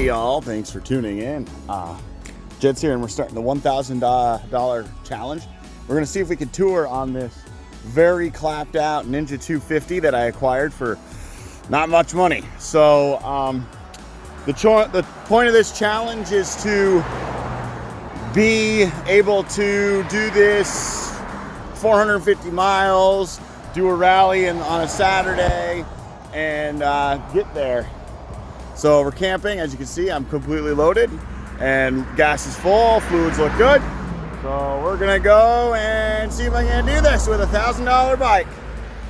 y'all, thanks for tuning in. Jed's here and we're starting the $1,000 challenge. We're gonna see if we can tour on this very clapped out Ninja 250 that I acquired for not much money. So the point of this challenge is to be able to do this 450 miles, do a rally on a Saturday, and get there. So we're camping. As you can see, I'm completely loaded and gas is full, fluids look good. So we're gonna go and see if I can do this with a $1,000 bike.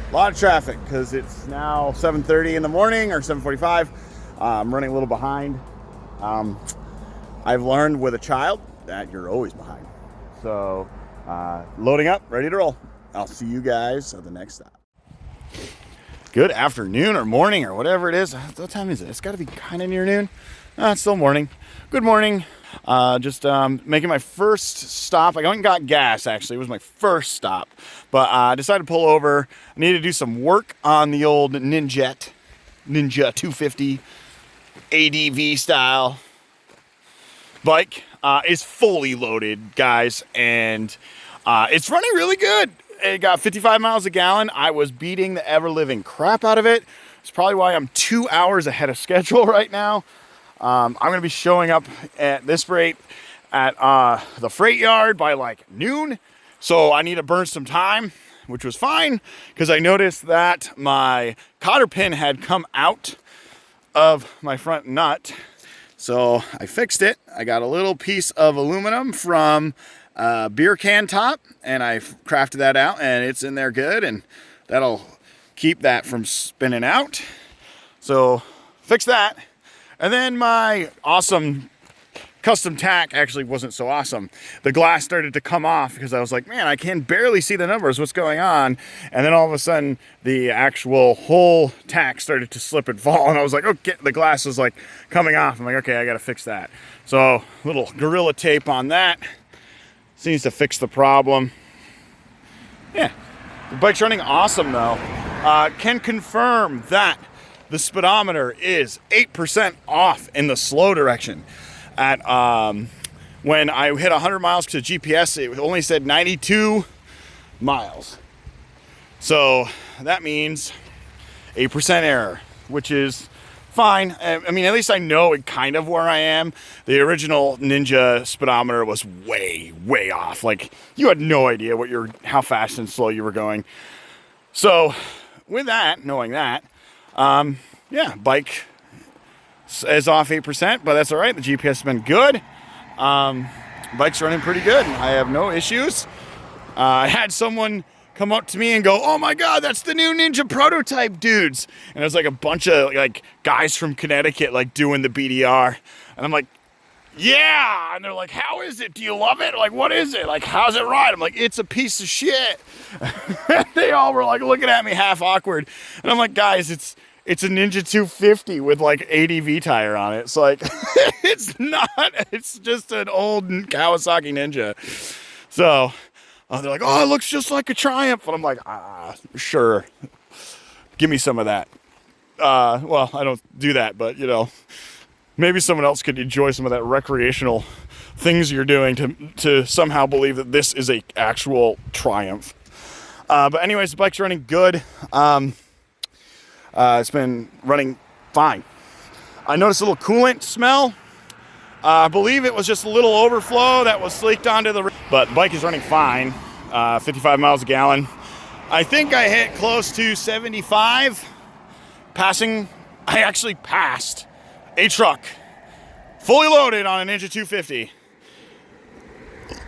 A lot of traffic because it's now 7:30 in the morning or 7:45. I'm running a little behind. I've learned with a child that you're always behind. So loading up, ready to roll. I'll see you guys at the next stop. Good afternoon or morning or whatever it is. What time is it? It's got to be kind of near noon. It's still morning. Good morning. Just making my first stop. I went and got gas, actually. It was my first stop. But I decided to pull over. I needed to do some work on the old Ninja 250 ADV style bike. It's fully loaded, guys. And it's running really good. It got 55 miles a gallon. I was beating the ever-living crap out of it. It's probably why I'm 2 hours ahead of schedule right now. I'm going to be showing up at this rate at the freight yard by like noon. So I need to burn some time, which was fine because I noticed that my cotter pin had come out of my front nut. So I fixed it. I got a little piece of aluminum from a beer can top and I crafted that out and it's in there good, and that'll keep that from spinning out. So fix that. And then my awesome custom tack actually wasn't so awesome. The glass started to come off because I was like, man, I can barely see the numbers. What's going on? And then all of a sudden the actual whole tack started to slip and fall. And I was like, okay, the glass was like coming off. I'm like, okay, I got to fix that. So little Gorilla Tape on that seems to fix the problem. Yeah, the bike's running awesome though. Can confirm that the speedometer is 8% off in the slow direction. At when I hit 100 miles to GPS, it only said 92 miles. So that means 8% error, which is fine. I mean, at least I know kind of where I am. The original Ninja speedometer was way, way off. Like you had no idea how fast and slow you were going. So with that, knowing that, yeah, bike is off 8%, but that's all right. The GPS has been good. Bike's running pretty good. I have no issues. I had someone come up to me and go, oh my God, that's the new Ninja prototype dudes. And it was like a bunch of like guys from Connecticut, like doing the BDR. And I'm like, yeah. And they're like, how is it? Do you love it? Like, what is it? Like, how's it ride? I'm like, it's a piece of shit. They all were like looking at me half awkward. And I'm like, guys, it's a Ninja 250 with like ADV tire on it. It's like, it's not, it's just an old Kawasaki Ninja. So they're like, oh, it looks just like a Triumph. And I'm like, sure. Give me some of that. Well, I don't do that, but you know, maybe someone else could enjoy some of that recreational things you're doing to somehow believe that this is a actual Triumph. But anyways, the bike's running good. It's been running fine. I noticed a little coolant smell. I believe it was just a little overflow that was leaked onto the... But the bike is running fine. 55 miles a gallon. I think I hit close to 75. I actually passed a truck fully loaded on a Ninja 250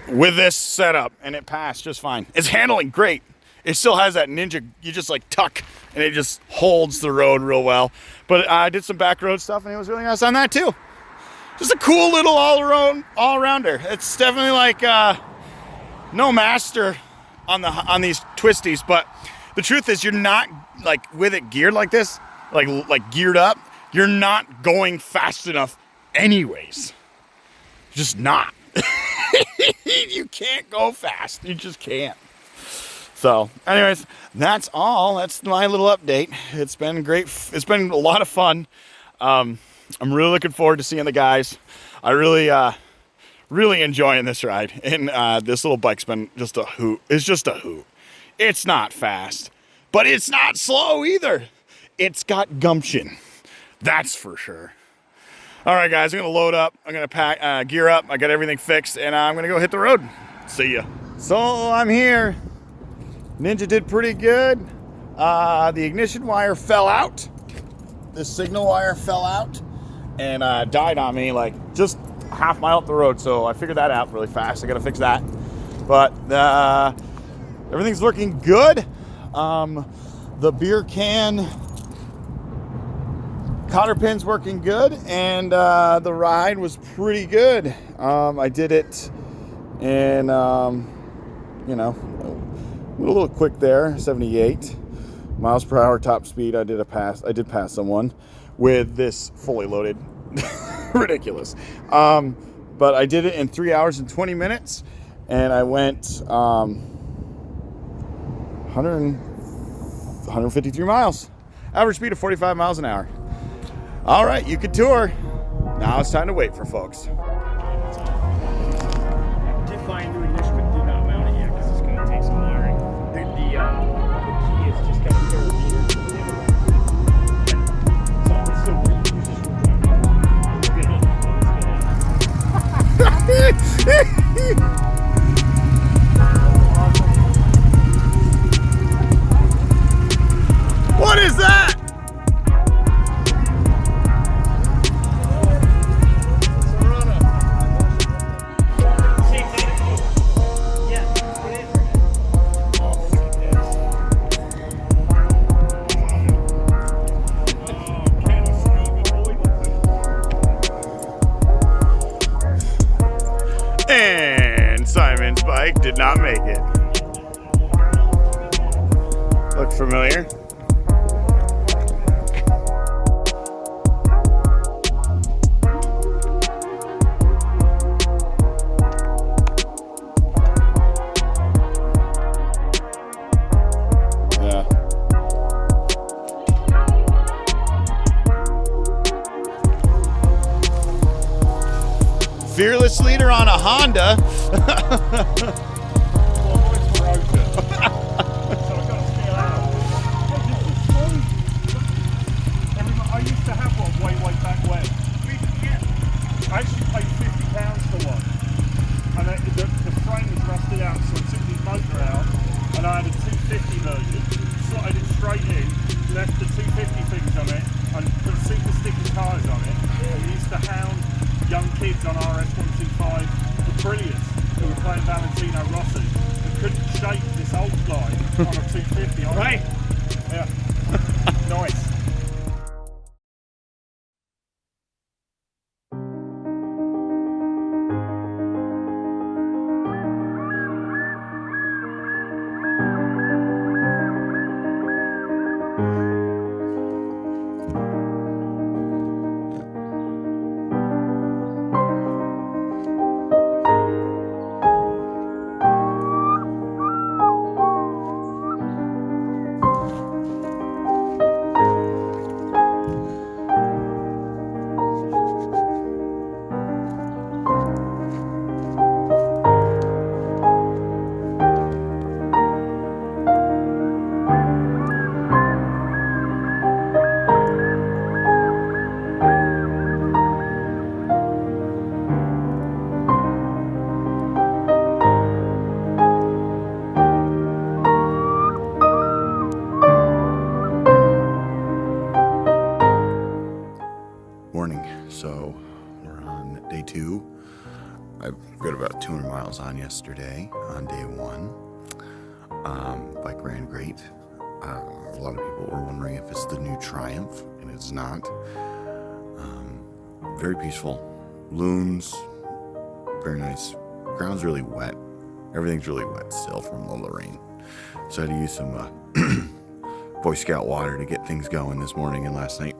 with this setup, and it passed just fine. It's handling great. It still has that Ninja, you just like tuck and it just holds the road real well. But I did some back road stuff and it was really nice on that too. Just a cool little all-rounder. It's definitely like no master on these twisties, but the truth is you're not like with it geared like this, like geared up, you're not going fast enough anyways. Just not. You can't go fast. You just can't. So anyways, that's all. That's my little update. It's been great. It's been a lot of fun. I'm really looking forward to seeing the guys. I really enjoying this ride. And this little bike's been just a hoot. It's just a hoot. It's not fast, but it's not slow either. It's got gumption. That's for sure. All right, guys, I'm going to load up. I'm going to gear up. I got everything fixed, and I'm going to go hit the road. See ya. So I'm here. Ninja did pretty good. The ignition wire fell out. The signal wire fell out and died on me like just half mile up the road. So I figured that out really fast. I got to fix that. But everything's looking good. The beer can cotter pin's working good, and the ride was pretty good. I did it, and you know, a little quick there, 78 miles per hour top speed. I did pass someone with this fully loaded. Ridiculous. But I did it in 3 hours and 20 minutes, and I went 153 miles. Average speed of 45 miles an hour. All right, you can tour. Now it's time to wait for folks. Did buy a new ignition, but did not mount it yet because it's going to take some wiring. The key is just got a third meter. So it's still really uses What is that? And Simon's bike did not make it. Look familiar? Yeah. Fearless leader on a Honda. I used to have one way back when. I actually paid £50 for one. And the frame was rusted out, so I took the motor out and I had a 250 version. Slotted it straight in, left the 250 things on it, and put super sticky tyres on it. And we used to hound young kids on RS125 for brilliance who were playing Valentino Rossi and couldn't shake this old guy on a 250. Right. Yeah. Nice. So we're on day 2. I've got about 200 miles on yesterday on day 1. Bike ran great. A lot of people were wondering if it's the new Triumph, and it's not. Very peaceful. Loons, very nice. Ground's really wet. Everything's really wet still from all the rain. So I had to use some Boy Scout water to get things going this morning and last night.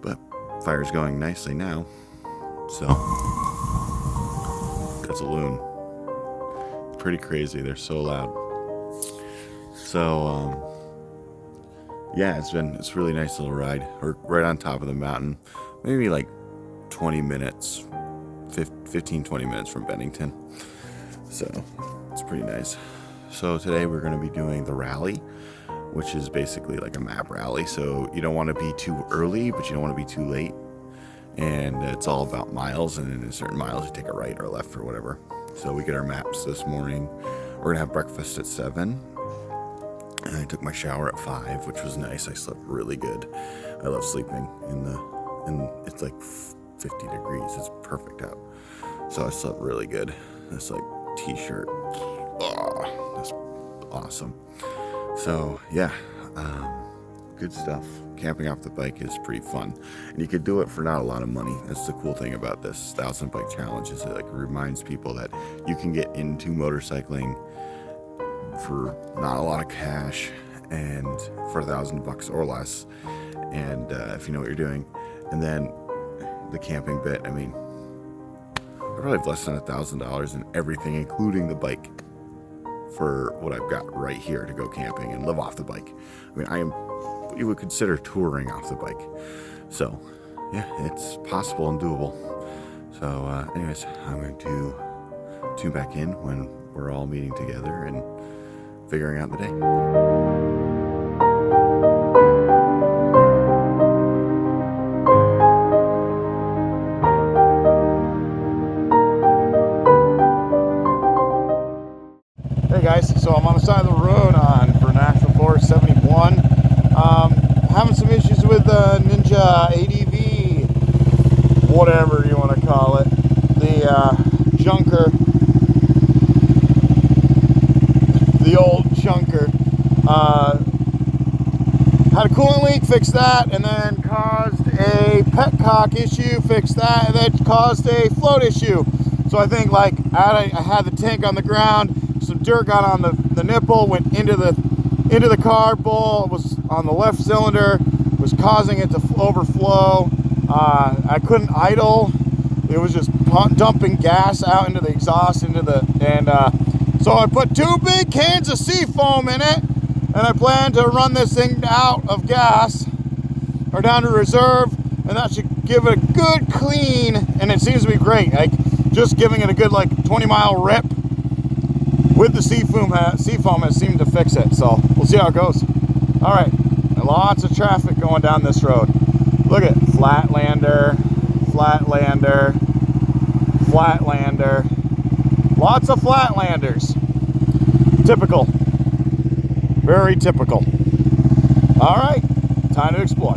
But fire's going nicely now. So that's a loon. It's pretty crazy. They're so loud. So yeah, it's really nice little ride. We're right on top of the mountain. Maybe like 20 minutes, 15, 20 minutes from Bennington. So it's pretty nice. So today we're going to be doing the rally, which is basically like a map rally. So you don't want to be too early, but you don't want to be too late. And it's all about miles, and in certain miles you take a right or left or whatever. So we get our maps this morning. We're going to have breakfast at 7. And I took my shower at 5, which was nice. I slept really good. I love sleeping and it's like 50 degrees. It's perfect out. So I slept really good. This like t-shirt. Oh, that's awesome. So yeah, good stuff. Camping off the bike is pretty fun. And you could do it for not a lot of money. That's the cool thing about this 1,000 bike challenge, is it like reminds people that you can get into motorcycling for not a lot of cash and for $1,000 or less, and if you know what you're doing. And then the camping bit, I mean, I probably have less than $1,000 in everything, including the bike, for what I've got right here to go camping and live off the bike. I mean, I am what you would consider touring off the bike. So yeah, it's possible and doable. So anyways, I'm going to tune back in when we're all meeting together and figuring out the day. Hey guys, so I'm on the side of the road for National Forest 71. Having some issues with the Ninja ADV, whatever you want to call it. The junker. The old chunker had a coolant leak, fixed that, and then caused a petcock issue, fixed that, and then caused a float issue. So I think like I had the tank on the ground, some dirt got on the nipple, went into the carb bowl, was on the left cylinder, was causing it to overflow. I couldn't idle. It was just dumping gas out into the exhaust, so I put 2 big cans of Seafoam in it, and I plan to run this thing out of gas, or down to reserve, and that should give it a good clean, and it seems to be great. Like, just giving it a good, like, 20-mile rip with the Seafoam has seemed to fix it, so we'll see how it goes. All right, lots of traffic going down this road. Look at Flatlander, Flatlander, Flatlander. Lots of Flatlanders. Typical. Very typical. All right, time to explore.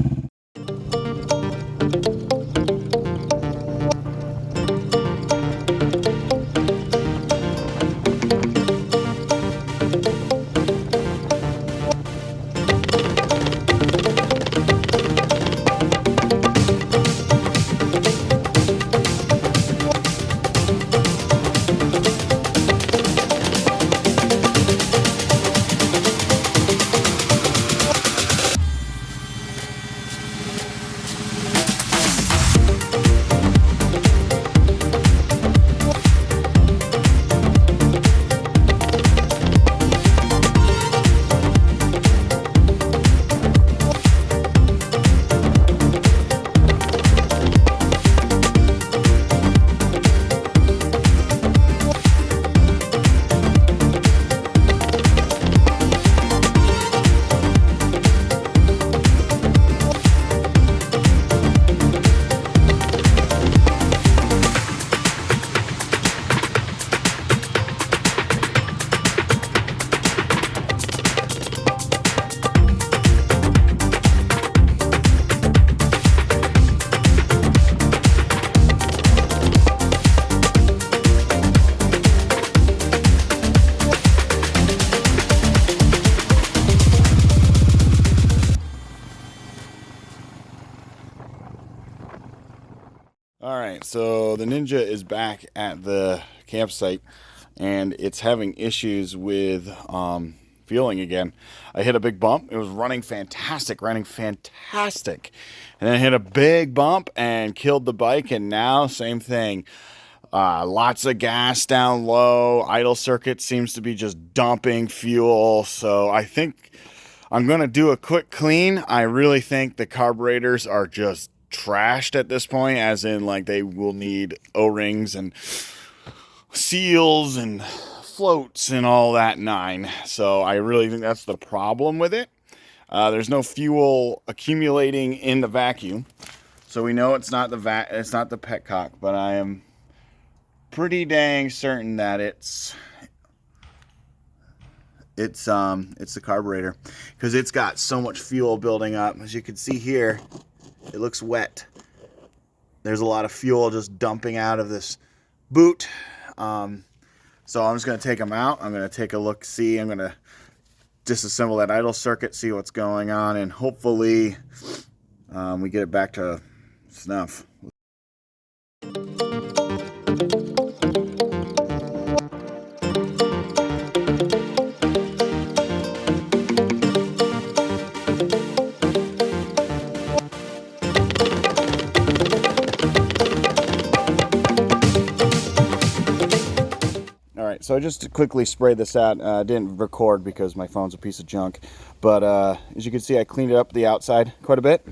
All right, so the Ninja is back at the campsite, and it's having issues with fueling again. I hit a big bump. It was running fantastic, and then I hit a big bump and killed the bike, and now same thing. Lots of gas down low. Idle circuit seems to be just dumping fuel, so I think I'm going to do a quick clean. I really think the carburetors are just trashed at this point, as in like they will need O-rings and seals and floats and all that nine. So I really think that's the problem with it. There's no fuel accumulating in the vacuum, so we know it's not the it's not the petcock, but I am pretty dang certain that it's the carburetor, because it's got so much fuel building up. As you can see here, it looks wet. There's a lot of fuel just dumping out of this boot. So I'm just going to take them out. I'm going to take a look, see. I'm going to disassemble that idle circuit, see what's going on, and hopefully we get it back to snuff. So I just quickly sprayed this out. Didn't record because my phone's a piece of junk. But as you can see, I cleaned it up the outside quite a bit.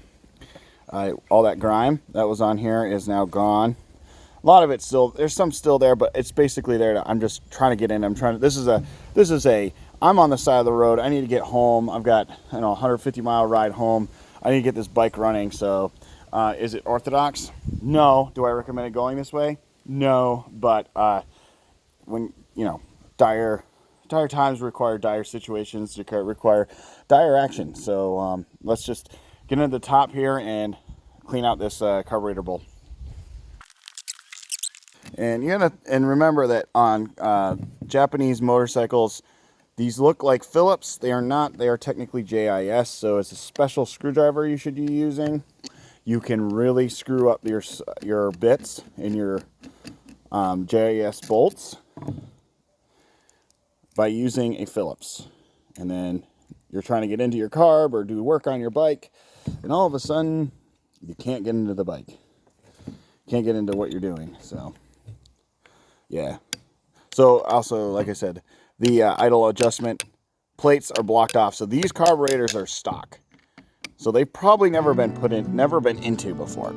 All that grime that was on here is now gone. A lot of it's still, there's some still there, but it's basically there. I'm just trying to get in. I'm on the side of the road. I need to get home. I've got, a 150-mile ride home. I need to get this bike running. So is it orthodox? No. Do I recommend it going this way? No. But when dire times require dire situations, require dire action. So let's just get into the top here and clean out this carburetor bowl. And remember that on Japanese motorcycles, these look like Phillips. They are not. They are technically JIS. So it's a special screwdriver you should be using. You can really screw up your bits in your JIS bolts by using a Phillips. And then you're trying to get into your carb or do work on your bike, and all of a sudden you can't get into the bike, can't get into what you're doing. So yeah. So also, like I said, the idle adjustment plates are blocked off, so these carburetors are stock, so they've probably never been into before.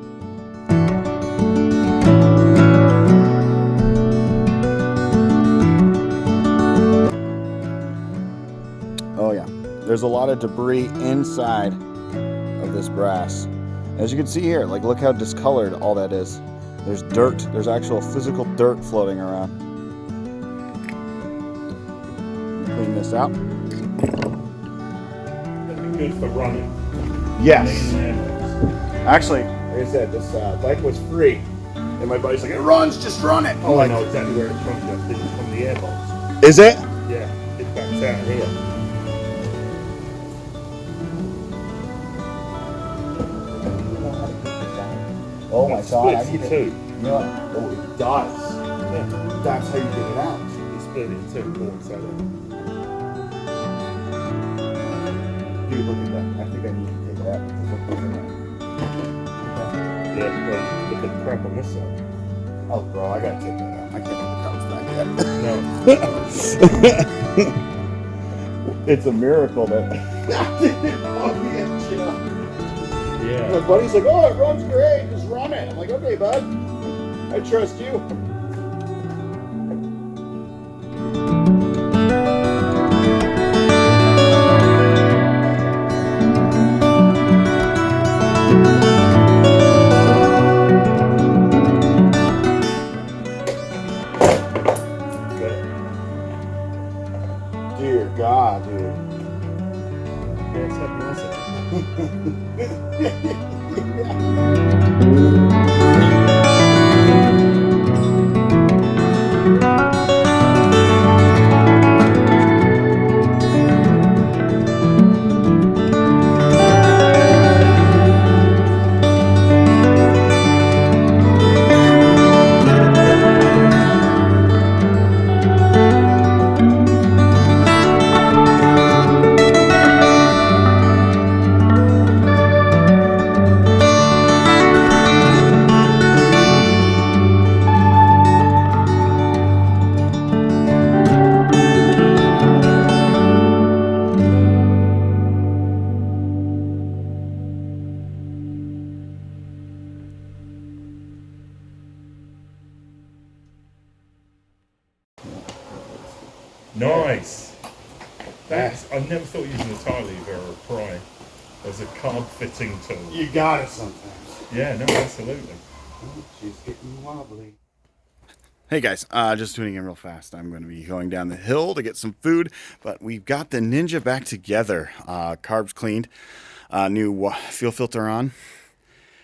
Oh yeah, there's a lot of debris inside of this brass. As you can see here, like, look how discolored all that is. There's dirt, there's actual physical dirt floating around. Clean this out. That'd be good for running. Yes. Actually, like I said, this bike was free, and my buddy's like, it runs, just run it. Oh, I know exactly where it's from. It's from the airbox. Is it? Yeah, it backs out here. Oh my god, I need it to. in two. Oh, it does. Yeah. That's how you get it out. You split it in two cords, so Dude, look at that. I think I need to take it out because look what's in there. yeah, but look at the crap on this side. Oh, bro, I gotta take that out. I can't put the covers back yet. No. It's a miracle that. Yeah. My buddy's like, oh, it runs great, just run it. I'm like, okay, bud, I trust you. Dear God, dude. Yeah, it's happening myself. Nice. That's, I've never thought using a tie lever or a pry as a carb fitting tool. You got it sometimes. Yeah, no, absolutely. Oh, she's getting wobbly. Hey guys, just tuning in real fast. I'm going to be going down the hill to get some food, but we've got the Ninja back together. Carbs cleaned, new fuel filter on,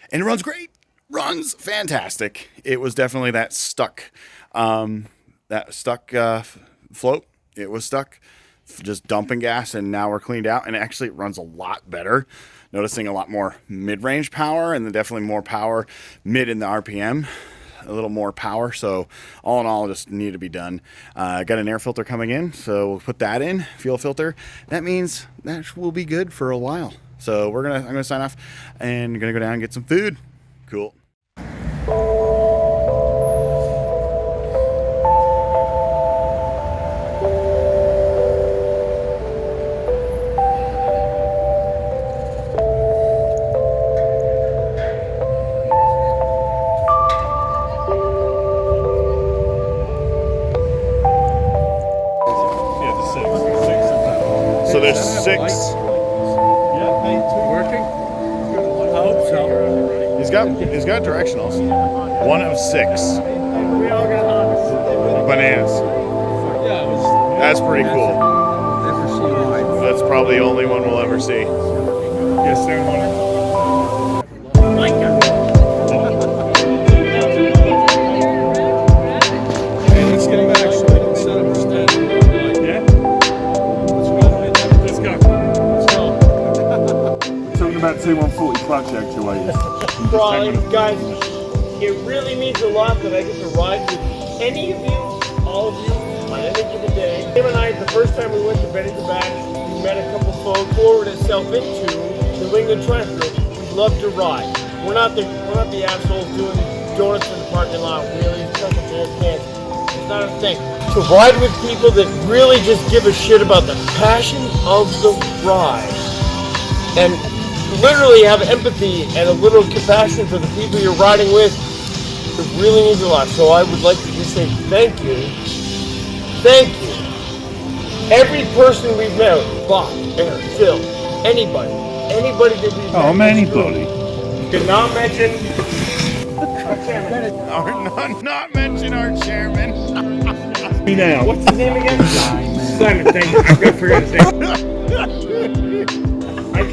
and it runs great. Runs fantastic. It was definitely that stuck float. It was stuck, just dumping gas, and now we're cleaned out, and actually it runs a lot better. Noticing a lot more mid-range power, and then definitely more power mid in the RPM. A little more power, so all in all, just need to be done. Got an air filter coming in, so we'll put that in, fuel filter. That means that will be good for a while. So I'm gonna sign off and gonna go down and get some food. Cool. So there's 6. Working? I hope so. He's got directionals. 1 of 6 bananas. Yeah, it was. That's pretty cool. Never seen it. That's probably the only one we'll ever see. Yes, there, one. Hey, let's get back so we can set up a stand. Yeah? Let's go. Something about C140 clutch actuators. Guys, it really means a lot that I get to ride with any of you, all of you, on any given day. Him and I, the first time we went to Benny the Back, we met a couple folks, forward itself into New England Chapter. We love to ride. We're not the assholes doing donuts in the parking lot, really, sucking their pants. It's not a thing. To ride with people that really just give a shit about the passion of the ride. And literally have empathy and a little compassion for the people you're riding with, it really means a lot. So I would like to just say thank you. Thank you. Every person we've met, Bob, Eric, Phil, anybody that we've met. Oh, anybody. Did not mention Not mention our chairman. Me now. what's his name again? Simon, thank you. I've got to forget his name.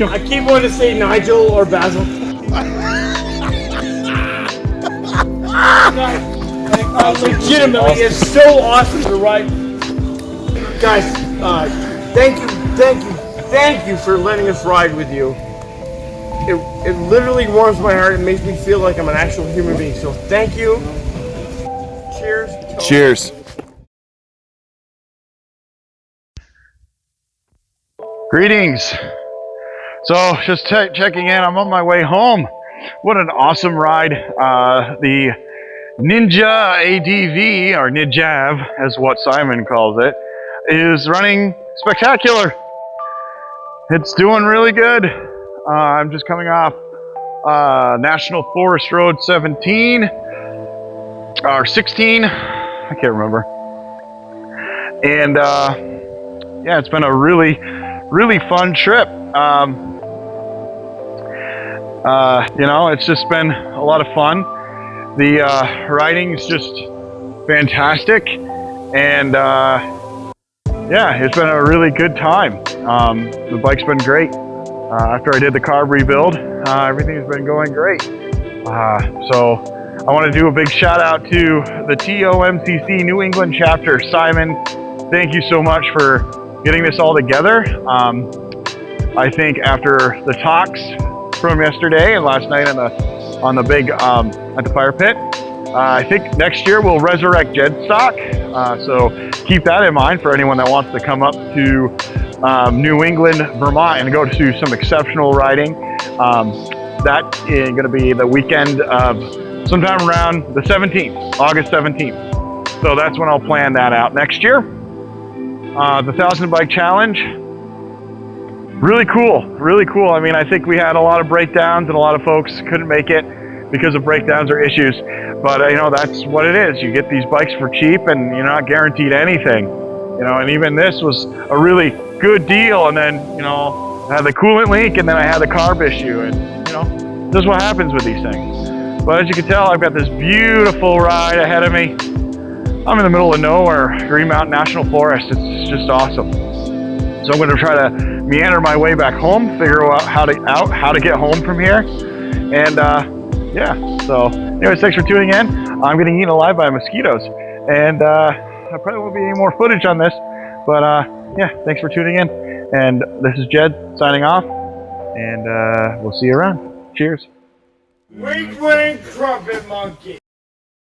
I keep wanting to say Nigel or Basil. Legitimately, it's so awesome to ride. Guys, thank you for letting us ride with you. It literally warms my heart and makes me feel like I'm an actual human being. So thank you. Cheers. Cheers. Greetings. So just checking in. I'm on my way home. What an awesome ride. The Ninja ADV, or Nijav, as what Simon calls it, is running spectacular. It's doing really good. I'm just coming off National Forest Road 17 or 16. I can't remember. And yeah, it's been a really fun trip. You know, it's just been a lot of fun. The riding is just fantastic, and yeah, it's been a really good time. The bike's been great. After I did the carb rebuild, everything's been going great. So I want to do a big shout out to the TOMCC New England Chapter. Simon, thank you so much for getting this all together. I think after the talks from yesterday and last night on the big at the fire pit, I think next year we'll resurrect Jedstock. So keep that in mind for anyone that wants to come up to New England, Vermont, and go to some exceptional riding. That is going to be the weekend of sometime around the 17th, August 17th. So that's when I'll plan that out next year. The 1,000 Bike Challenge, really cool. I mean, I think we had a lot of breakdowns and a lot of folks couldn't make it because of breakdowns or issues. But you know, that's what it is. You get these bikes for cheap and you're not guaranteed anything. You know, and even this was a really good deal, and then, you know, I had the coolant leak, and then I had the carb issue, and, you know, this is what happens with these things. But as you can tell, I've got this beautiful ride ahead of me. I'm in the middle of nowhere, Green Mountain National Forest. It's just awesome. So I'm going to try to meander my way back home, figure out how to get home from here, and yeah. So, anyways, thanks for tuning in. I'm getting eaten alive by mosquitoes, and I probably won't be any more footage on this, but yeah, thanks for tuning in. And this is Jed signing off, and we'll see you around. Cheers. Wink, wink, trumpet monkey.